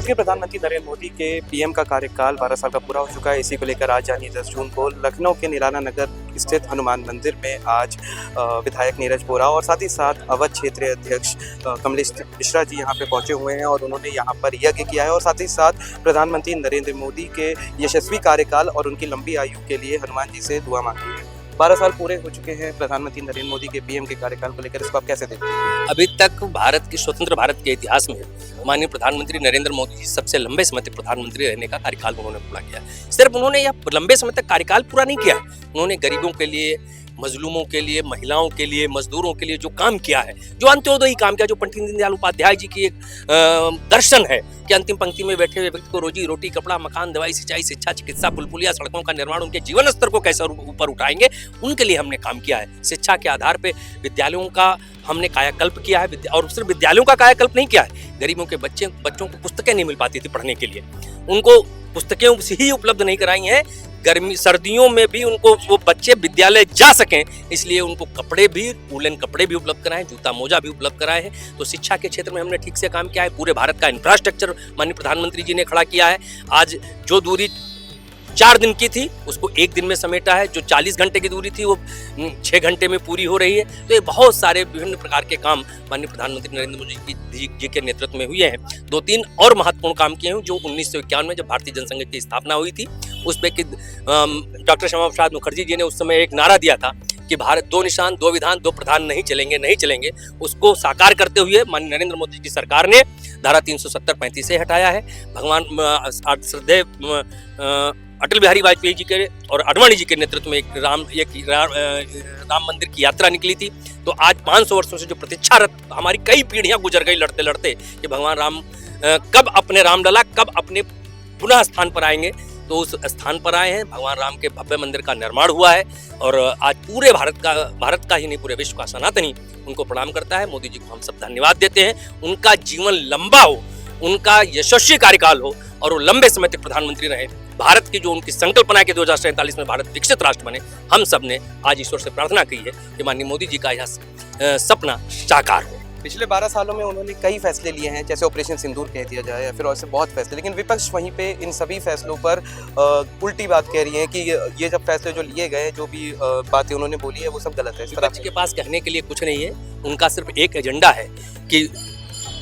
बात करें प्रधानमंत्री नरेंद्र मोदी के पीएम का कार्यकाल 12 साल का पूरा हो चुका है। इसी को लेकर आज यानी 10 जून को लखनऊ के निराला नगर स्थित हनुमान मंदिर में आज विधायक नीरज बोरा और साथ ही साथ अवध क्षेत्रीय अध्यक्ष कमलेश मिश्रा जी यहाँ पे पहुंचे हुए हैं और उन्होंने यहाँ पर यज्ञ किया है और साथ ही साथ प्रधानमंत्री नरेंद्र मोदी के यशस्वी कार्यकाल और उनकी लंबी आयु के लिए हनुमान जी से दुआ मांगी है। 12 साल पूरे हो चुके हैं प्रधानमंत्री नरेंद्र मोदी के पीएम के कार्यकाल को लेकर, इसको आप कैसे देखते हैं? अभी तक भारत की स्वतंत्र भारत के इतिहास में माननीय प्रधानमंत्री नरेंद्र मोदी जी सबसे लंबे समय तक प्रधानमंत्री रहने का कार्यकाल उन्होंने पूरा किया। सिर्फ उन्होंने यह लंबे समय तक कार्यकाल पूरा नहीं किया, उन्होंने गरीबों के लिए, मजलूमों के लिए, महिलाओं के लिए, मजदूरों के लिए जो काम किया है, जो अंत्योदयी काम किया, जो पंडित दीनदयाल उपाध्याय जी की एक दर्शन है कि अंतिम पंक्ति में बैठे हुए व्यक्ति को रोजी रोटी, कपड़ा, मकान, दवाई, सिंचाई, शिक्षा, चिकित्सा, पुल पुलिया, सड़कों का निर्माण, उनके जीवन स्तर को कैसे ऊपर उठाएंगे, उनके लिए हमने काम किया है। शिक्षा के आधार पे विद्यालयों का हमने कायाकल्प किया है और सिर्फ विद्यालयों का कायाकल्प नहीं किया है, गरीबों के बच्चों को पुस्तकें नहीं मिल पाती थी पढ़ने के लिए, उनको पुस्तकें ही उपलब्ध नहीं कराई हैं। गर्मी सर्दियों में भी उनको वो बच्चे विद्यालय जा सकें, इसलिए उनको कपड़े भी, वूलन कपड़े भी उपलब्ध कराए, जूता मोजा भी उपलब्ध कराए हैं। तो शिक्षा के क्षेत्र में हमने ठीक से काम किया है। पूरे भारत का इंफ्रास्ट्रक्चर माननीय प्रधानमंत्री जी ने खड़ा किया है। आज जो दूरी 4 दिन की थी उसको 1 दिन में समेटा है, जो 40 घंटे की दूरी थी वो 6 घंटे में पूरी हो रही है। तो ये बहुत सारे विभिन्न प्रकार के काम माननीय प्रधानमंत्री नरेंद्र मोदी जी के नेतृत्व में हुए हैं। 2-3 और महत्वपूर्ण काम किए हैं जो 1951 में जब भारतीय जनसंघ की स्थापना हुई थी, उस पर कि डॉक्टर श्यामा प्रसाद मुखर्जी जी ने उस समय एक नारा दिया था कि भारत 2 निशान 2 विधान 2 प्रधान नहीं चलेंगे। उसको साकार करते हुए माननीय नरेंद्र मोदी की सरकार ने धारा 370-35 से हटाया है। भगवान श्रद्धेय अटल बिहारी वाजपेयी जी के और आडवाणी जी के नेतृत्व में एक राम मंदिर की यात्रा निकली थी। तो आज 500 वर्षों से जो प्रतीक्षारत हमारी कई पीढ़ियां गुजर गई लड़ते लड़ते कि भगवान राम कब अपने रामलला कब अपने पुनः स्थान पर आएंगे, तो उस स्थान पर आए हैं। भगवान राम के भव्य मंदिर का निर्माण हुआ है और आज पूरे भारत का ही नहीं पूरे विश्व का सनातनी उनको प्रणाम करता है। मोदी जी को हम सब धन्यवाद देते हैं। उनका जीवन लंबा हो, उनका यशस्वी कार्यकाल हो और वो लंबे समय तक प्रधानमंत्री रहे। भारत की जो उनकी संकल्पना है कि 2047 में भारत विकसित राष्ट्र बने, हम सब ने आज ईश्वर से प्रार्थना की है कि माननीय मोदी जी का यह सपना साकार हो। पिछले 12 सालों में उन्होंने कई फैसले लिए हैं, जैसे ऑपरेशन सिंदूर कह दिया जाए या फिर और से बहुत फैसले, लेकिन विपक्ष वहीं पे इन सभी फैसलों पर उल्टी बात कह रही है कि ये जब फैसले जो लिए गए, जो भी बातें उन्होंने बोली है वो सब गलत है। विपक्ष के पास कहने के लिए कुछ नहीं है, उनका सिर्फ एक एजेंडा है कि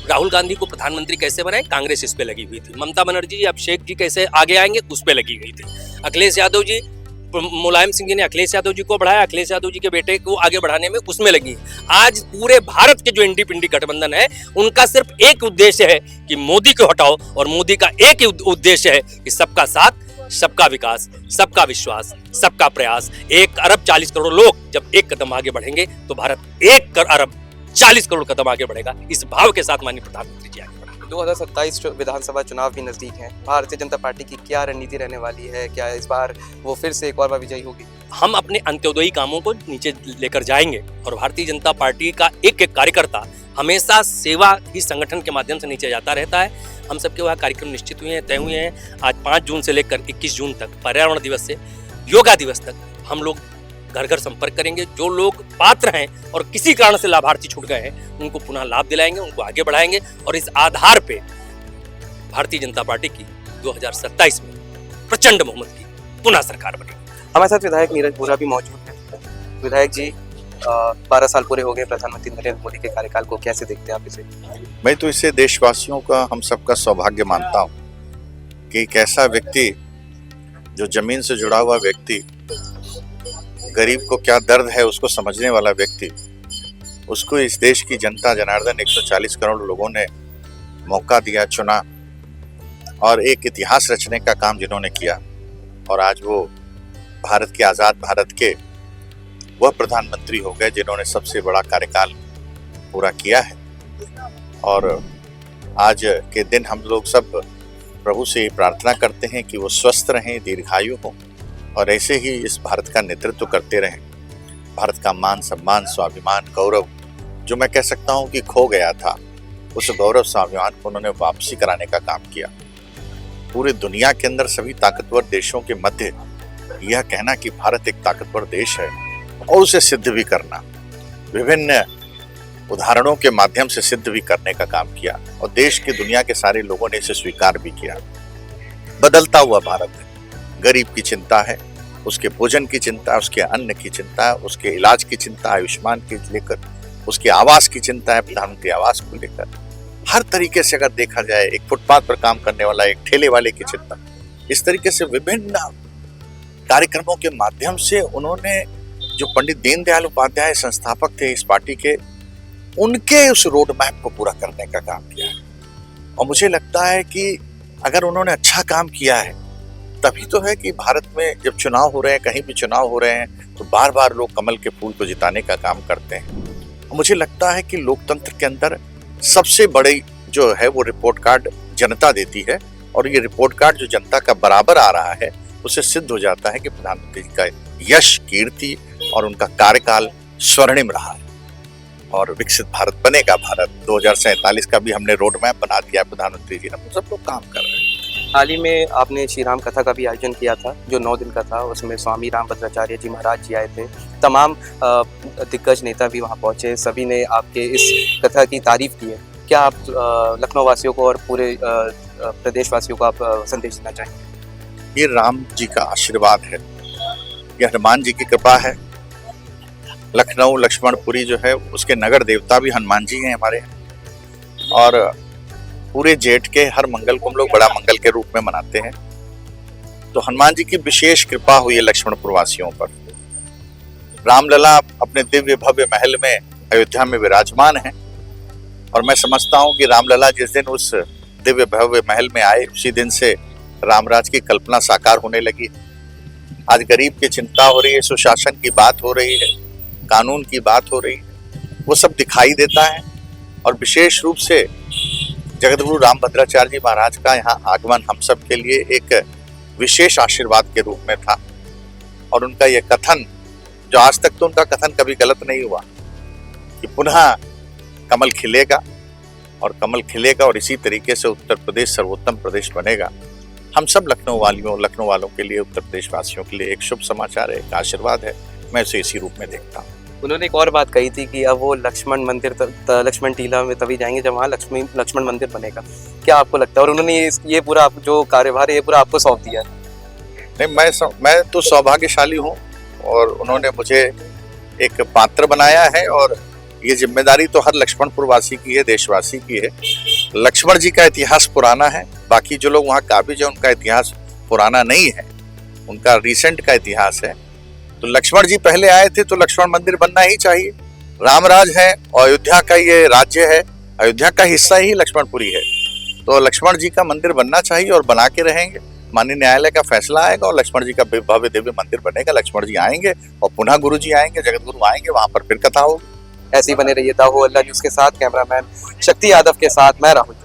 राहुल गांधी को प्रधानमंत्री कैसे बनाए, कांग्रेस इस पे लगी हुई थी। ममता बनर्जी, अभिषेक जी कैसे आगे आएंगे, उस पे लगी हुई थी। अखिलेश यादव जी, मुलायम सिंह जी ने अखिलेश यादव जी को बढ़ाया, अखिलेश यादव जी के बेटे को आगे बढ़ाने में उसमें लगी। आज पूरे भारत के जो इंडी गठबंधन है, उनका सिर्फ एक उद्देश्य है कि मोदी को हटाओ और मोदी का एक ही उद्देश्य है कि सबका साथ, सबका विकास, सबका विश्वास, सबका प्रयास। 1 अरब 40 करोड़ लोग जब एक कदम आगे बढ़ेंगे तो भारत 1 अरब 40 करोड़ कदम आगे बढ़ेगा। इस भाव के साथ माननीय प्रधानमंत्री जी आगे बढ़ेंगे। 2027 विधानसभा चुनाव भी नजदीक हैं। भारतीय जनता पार्टी की क्या रणनीति रहने वाली है? क्या इस बार वो फिर से एक और बार विजयी होगी? हम अपने अंत्योदयी कामों को नीचे लेकर जाएंगे और भारतीय जनता पार्टी का एक एक कार्यकर्ता हमेशा सेवा ही संगठन के माध्यम से नीचे जाता रहता है। हम सबके वह कार्यक्रम निश्चित हुए हैं, तय हुए हैं। आज 5 जून से लेकर 21 जून तक, पर्यावरण दिवस से योगा दिवस तक, हम लोग घर घर संपर्क करेंगे। जो लोग पात्र हैं और किसी कारण से लाभार्थी छूट गए हैं, उनको पुनः लाभ दिलाएंगे, उनको आगे बढ़ाएंगे और इस आधार पे भारतीय जनता पार्टी की 2027 में प्रचंड बहुमत की पुनः सरकार बनेगी। हमारे साथ विधायक नीरज बोरा भी मौजूद हैं। विधायक जी, 12 साल पूरे हो गए प्रधानमंत्री नरेंद्र मोदी के कार्यकाल को, कैसे देखते हैं आप इसे? मैं तो इसे देशवासियों का, हम सबका सौभाग्य मानता हूँ कि एक ऐसा व्यक्ति जो जमीन से जुड़ा हुआ व्यक्ति, गरीब को क्या दर्द है उसको समझने वाला व्यक्ति, उसको इस देश की जनता जनार्दन 140 करोड़ लोगों ने मौका दिया, चुना और एक इतिहास रचने का काम जिन्होंने किया, और आज वो भारत के, आज़ाद भारत के वह प्रधानमंत्री हो गए जिन्होंने सबसे बड़ा कार्यकाल पूरा किया है। और आज के दिन हम लोग सब प्रभु से प्रार्थना करते हैं कि वो स्वस्थ रहें, दीर्घायु हों और ऐसे ही इस भारत का नेतृत्व करते रहें। भारत का मान सम्मान, स्वाभिमान, गौरव जो मैं कह सकता हूँ कि खो गया था, उस गौरव स्वाभिमान को उन्होंने वापसी कराने का काम किया। पूरी दुनिया के अंदर सभी ताकतवर देशों के मध्य यह कहना कि भारत एक ताकतवर देश है और उसे सिद्ध भी करना, विभिन्न उदाहरणों के माध्यम से सिद्ध भी करने का काम किया और देश की दुनिया के सारे लोगों ने इसे स्वीकार भी किया। बदलता हुआ भारत है, गरीब की चिंता है, उसके भोजन की चिंता है, उसके अन्न की चिंता है, उसके इलाज की चिंता है, आयुष्मान की लेकर, उसके आवास की चिंता है, प्रधानमंत्री आवास को लेकर। हर तरीके से अगर देखा जाए, एक फुटपाथ पर काम करने वाला, एक ठेले वाले की चिंता, इस तरीके से विभिन्न कार्यक्रमों के माध्यम से उन्होंने, जो पंडित दीनदयाल उपाध्याय संस्थापक थे इस पार्टी के, उनके उस रोड मैप को पूरा करने का काम किया है। और मुझे लगता है कि अगर उन्होंने अच्छा काम किया है तभी तो है कि भारत में जब चुनाव हो रहे हैं, कहीं भी चुनाव हो रहे हैं, तो बार बार लोग कमल के फूल को जिताने का काम करते हैं। और मुझे लगता है कि लोकतंत्र के अंदर सबसे बड़ी जो है वो रिपोर्ट कार्ड जनता देती है, और ये रिपोर्ट कार्ड जो जनता का बराबर आ रहा है, उससे सिद्ध हो जाता है कि प्रधानमंत्री का यश, कीर्ति और उनका कार्यकाल स्वर्णिम रहा है और विकसित भारत बनेगा। भारत 2047 का भी हमने रोड मैप बना दिया प्रधानमंत्री जी ने, सब लोग काम कर रहे हैं। हाल ही में आपने श्री राम कथा का भी आयोजन किया था, जो 9 दिन का था। उसमें स्वामी रामभद्राचार्य जी महाराज जी आए थे, तमाम दिग्गज नेता भी वहाँ पहुँचे, सभी ने आपके इस कथा की तारीफ की है। क्या आप लखनऊ वासियों को और पूरे प्रदेशवासियों को आप संदेश देना चाहेंगे? ये राम जी का आशीर्वाद है, ये हनुमान जी की कृपा है। लखनऊ लक्ष्मणपुरी जो है उसके नगर देवता भी हनुमान जी हैं हमारे, और पूरे जेठ के हर मंगल को हम लोग बड़ा मंगल के रूप में मनाते हैं। तो हनुमान जी की विशेष कृपा हुई है लक्ष्मणपुर वासियों पर। रामलला अपने दिव्य भव्य महल में अयोध्या में विराजमान हैं, और मैं समझता हूं कि रामलला जिस दिन उस दिव्य भव्य महल में आए, उसी दिन से रामराज की कल्पना साकार होने लगी। आज गरीब की चिंता हो रही है, सुशासन की बात हो रही है, कानून की बात हो रही है, वो सब दिखाई देता है। और विशेष रूप से जगतगुरु रामभद्राचार्य जी महाराज का यहाँ आगमन हम सब के लिए एक विशेष आशीर्वाद के रूप में था। और उनका ये कथन, जो आज तक तो उनका कथन कभी गलत नहीं हुआ, कि पुनः कमल खिलेगा और कमल खिलेगा और इसी तरीके से उत्तर प्रदेश सर्वोत्तम प्रदेश बनेगा। हम सब लखनऊ वालों के लिए, उत्तर प्रदेश वासियों के लिए एक शुभ समाचार है, एक आशीर्वाद है। मैं उसे इसी रूप में देखता हूँ। उन्होंने एक और बात कही थी कि अब वो लक्ष्मण मंदिर लक्ष्मण टीला में तभी जाएंगे जब वहाँ लक्ष्मण मंदिर बनेगा। क्या आपको लगता है? और उन्होंने ये पूरा जो कार्यभार है ये पूरा आपको सौंप दिया है। नहीं, मैं तो सौभाग्यशाली हूँ, और उन्होंने मुझे एक पात्र बनाया है, और ये जिम्मेदारी तो हर लक्ष्मणपुर वासी की है, देशवासी की है। लक्ष्मण जी का इतिहास पुराना है, बाकी जो लोग वहाँ काबिज है उनका इतिहास पुराना नहीं है, उनका रिसेंट का इतिहास है। तो लक्ष्मण जी पहले आए थे तो लक्ष्मण मंदिर बनना ही चाहिए। रामराज है, अयोध्या का ये राज्य है, अयोध्या का हिस्सा ही लक्ष्मणपुरी है, तो लक्ष्मण जी का मंदिर बनना चाहिए और बना के रहेंगे। माननीय न्यायालय का फैसला आएगा और लक्ष्मण जी का भव्य दिव्य मंदिर बनेगा। लक्ष्मण जी आएंगे और पुनः गुरु जी आएंगे, जगत गुरु आएंगे, वहां पर फिर कथा होगी। ऐसे ही बने रहिए दाहो अल्लाह न्यूज़ के साथ। कैमरामैन शक्ति यादव के साथ मैं राहुल।